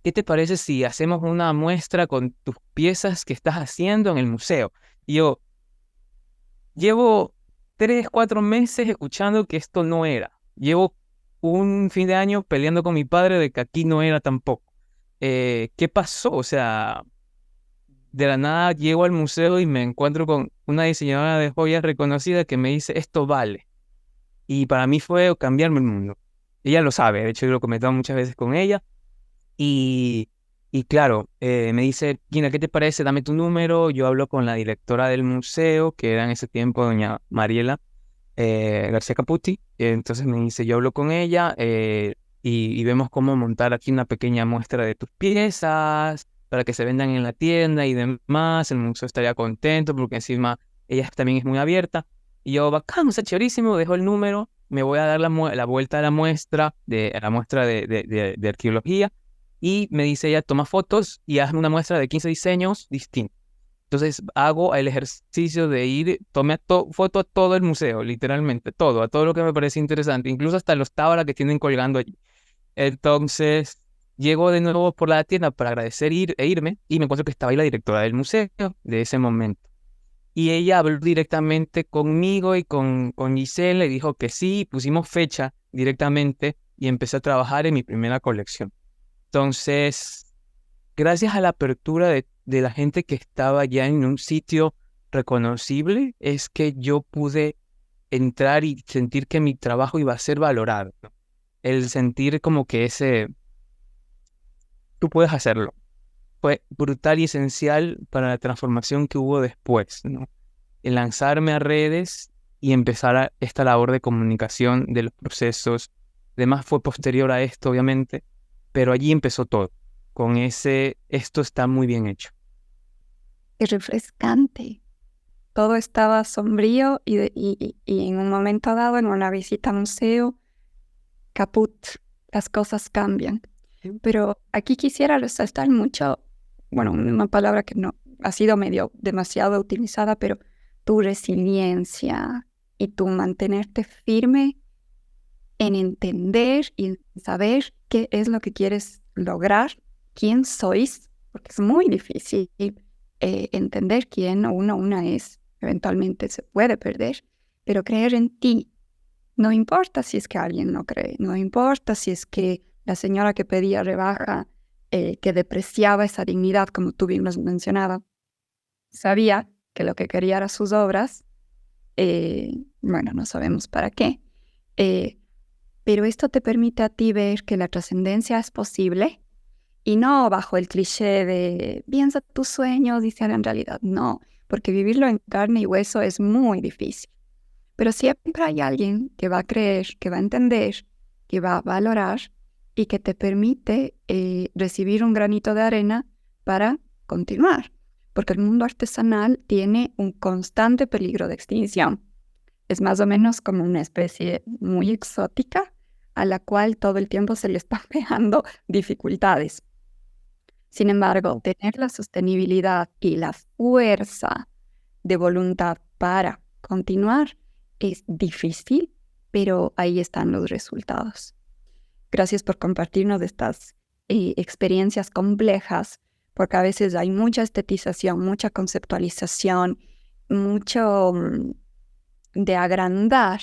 ¿qué te parece si hacemos una muestra con tus piezas que estás haciendo en el museo? Y yo, llevo 3, 4 meses escuchando que esto no era. Llevo un fin de año peleando con mi padre de que aquí no era tampoco. ¿Qué pasó? O sea, de la nada llego al museo y me encuentro con una diseñadora de joyas reconocida que me dice, esto vale. Y para mí fue cambiarme el mundo. Ella lo sabe, de hecho yo lo he comentado muchas veces con ella. Y, y claro, me dice, Gina, ¿qué te parece? Dame tu número. Yo hablo con la directora del museo, que era en ese tiempo doña Mariela García Caputi. Entonces me dice, yo hablo con ella, y vemos cómo montar aquí una pequeña muestra de tus piezas para que se vendan en la tienda y demás. El museo estaría contento porque encima ella también es muy abierta. Y yo, bacán, está chéverísimo, dejo el número, me voy a dar la vuelta a la muestra, de arqueología, y me dice ella, toma fotos y hazme una muestra de 15 diseños distintos. Entonces hago el ejercicio de ir, tomé foto a todo el museo, literalmente, todo, a todo lo que me parece interesante, incluso hasta los tábalas que tienen colgando allí. Entonces llego de nuevo por la tienda para agradecer e irme, y me encuentro que estaba ahí la directora del museo de ese momento. Y ella habló directamente conmigo y con Giselle, le dijo que sí, pusimos fecha directamente y empecé a trabajar en mi primera colección. Entonces, gracias a la apertura de la gente que estaba ya en un sitio reconocible, es que yo pude entrar y sentir que mi trabajo iba a ser valorado, ¿no? El sentir como que tú puedes hacerlo, fue brutal y esencial para la transformación que hubo después, ¿no? El lanzarme a redes y empezar esta labor de comunicación de los procesos. Además fue posterior a esto, obviamente, pero allí empezó todo, con esto está muy bien hecho. Es refrescante. Todo estaba sombrío y en un momento dado, en una visita al museo, caput, las cosas cambian. Pero aquí quisiera resaltar mucho, bueno, una palabra que no ha sido demasiado utilizada, pero tu resiliencia y tu mantenerte firme en entender y en saber qué es lo que quieres lograr, quién sois, porque es muy difícil entender quién una es. Eventualmente se puede perder, pero creer en ti. No importa si es que alguien no cree, no importa si es que la señora que pedía rebaja, que depreciaba esa dignidad, como tú bien lo has mencionado, sabía que lo que quería eran sus obras. Bueno, no sabemos para qué, pero esto te permite a ti ver que la trascendencia es posible, y no bajo el cliché de piensa tus sueños y se harán realidad. No, porque vivirlo en carne y hueso es muy difícil. Pero siempre hay alguien que va a creer, que va a entender, que va a valorar y que te permite recibir un granito de arena para continuar. Porque el mundo artesanal tiene un constante peligro de extinción. Es más o menos como una especie muy exótica a la cual todo el tiempo se le están pegando dificultades. Sin embargo, tener la sostenibilidad y la fuerza de voluntad para continuar es difícil, pero ahí están los resultados. Gracias por compartirnos estas experiencias complejas, porque a veces hay mucha estetización, mucha conceptualización, mucho de agrandar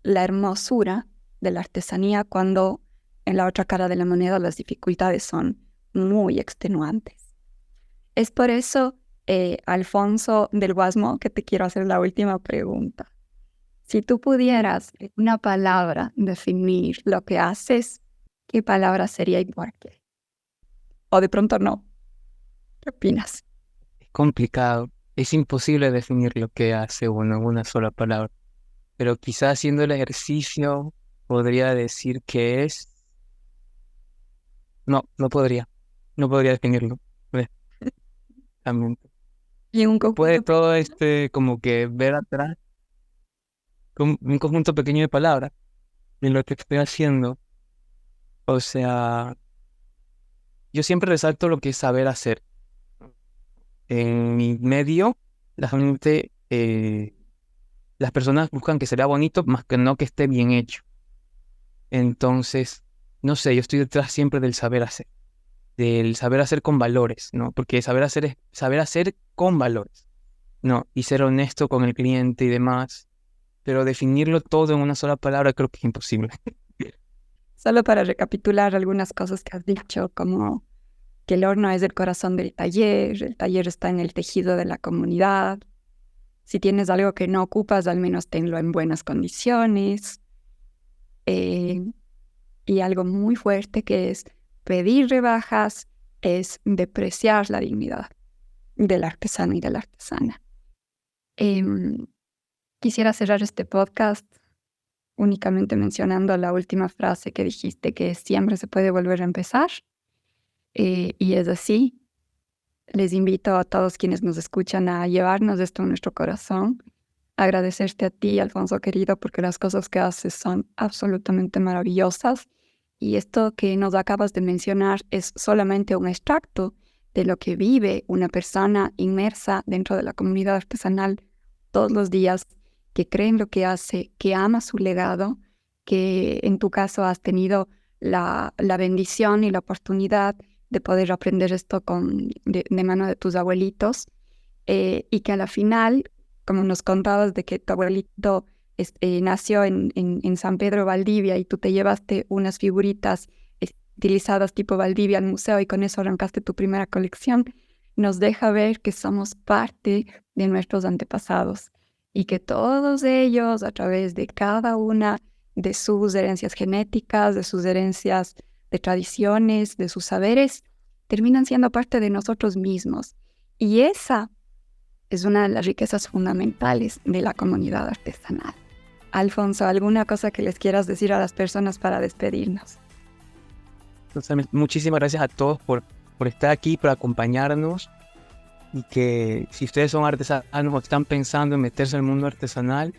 la hermosura de la artesanía cuando en la otra cara de la moneda las dificultades son muy extenuantes. Es por eso, Alfonso del Guasmo, que te quiero hacer la última pregunta. Si tú pudieras en una palabra definir lo que haces, ¿qué palabra sería y por qué? O de pronto no. ¿Qué opinas? Es complicado. Es imposible definir lo que hace uno en una sola palabra. Pero quizás haciendo el ejercicio podría decir que es... No podría. No podría definirlo. Honestamente. Y un Puede conjunto. todo como que ver atrás como un conjunto pequeño de palabras en lo que estoy haciendo. O sea, yo siempre resalto lo que es saber hacer. En mi medio, la gente, las personas buscan que se vea bonito más que no que esté bien hecho. Entonces, no sé, yo estoy detrás siempre del saber hacer con valores, ¿no? Porque saber hacer es saber hacer con valores, ¿no? Y ser honesto con el cliente y demás. Pero definirlo todo en una sola palabra creo que es imposible. Solo para recapitular algunas cosas que has dicho, como que el horno es el corazón del taller, el taller está en el tejido de la comunidad. Si tienes algo que no ocupas, al menos tenlo en buenas condiciones. Y algo muy fuerte que es pedir rebajas, es depreciar la dignidad del artesano y de la artesana. Quisiera cerrar este podcast únicamente mencionando la última frase que dijiste, que siempre se puede volver a empezar. Y es así. Les invito a todos quienes nos escuchan a llevarnos esto en nuestro corazón. Agradecerte a ti, Alfonso querido, porque las cosas que haces son absolutamente maravillosas. Y esto que nos acabas de mencionar es solamente un extracto de lo que vive una persona inmersa dentro de la comunidad artesanal todos los días, que cree en lo que hace, que ama su legado, que en tu caso has tenido la bendición y la oportunidad de poder aprender esto de mano de tus abuelitos, y que a la final, como nos contabas de que tu abuelito nació en San Pedro Valdivia y tú te llevaste unas figuritas estilizadas tipo Valdivia al museo y con eso arrancaste tu primera colección, nos deja ver que somos parte de nuestros antepasados y que todos ellos, a través de cada una de sus herencias genéticas, de sus herencias de tradiciones, de sus saberes, terminan siendo parte de nosotros mismos. Y esa es una de las riquezas fundamentales de la comunidad artesanal. Alfonso, ¿alguna cosa que les quieras decir a las personas para despedirnos? Entonces, muchísimas gracias a todos por estar aquí, por acompañarnos. Y que si ustedes son artesanos o están pensando en meterse al mundo artesanal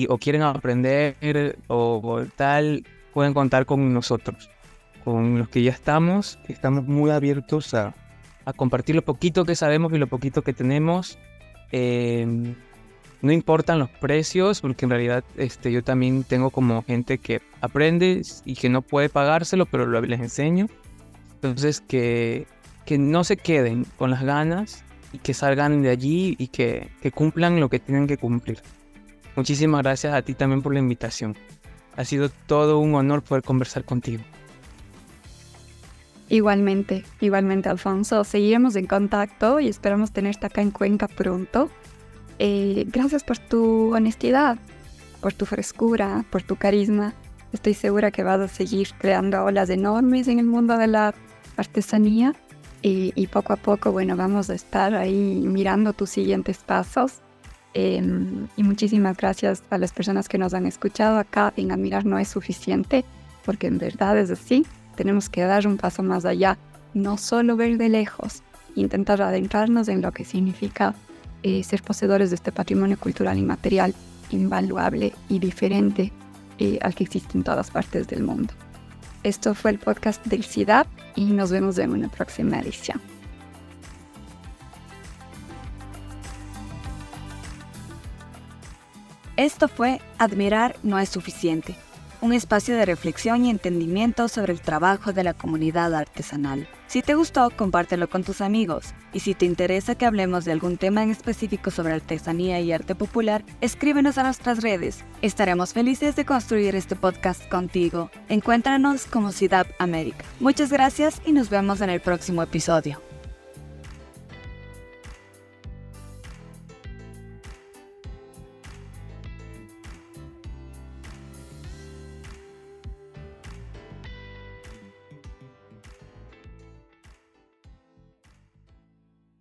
o quieren aprender o tal, pueden contar con nosotros, con los que ya estamos muy abiertos a compartir lo poquito que sabemos y lo poquito que tenemos. No importan los precios, porque en realidad yo también tengo como gente que aprende y que no puede pagárselo, pero les enseño. Entonces que no se queden con las ganas y que salgan de allí y que cumplan lo que tienen que cumplir. Muchísimas gracias a ti también por la invitación. Ha sido todo un honor poder conversar contigo. Igualmente, Alfonso. Seguiremos en contacto y esperamos tenerte acá en Cuenca pronto. Gracias por tu honestidad, por tu frescura, por tu carisma. Estoy segura que vas a seguir creando olas enormes en el mundo de la artesanía y poco a poco, vamos a estar ahí mirando tus siguientes pasos. Y muchísimas gracias a las personas que nos han escuchado acá en Admirar no es suficiente, porque en verdad es así. Tenemos que dar un paso más allá, no solo ver de lejos, intentar adentrarnos en lo que significa ser poseedores de este patrimonio cultural inmaterial invaluable y diferente al que existe en todas partes del mundo. Esto fue el podcast del CIDAP y nos vemos en una próxima edición. Esto fue Admirar no es suficiente, un espacio de reflexión y entendimiento sobre el trabajo de la comunidad artesanal. Si te gustó, compártelo con tus amigos. Y si te interesa que hablemos de algún tema en específico sobre artesanía y arte popular, escríbenos a nuestras redes. Estaremos felices de construir este podcast contigo. Encuéntranos como CIDAP América. Muchas gracias y nos vemos en el próximo episodio.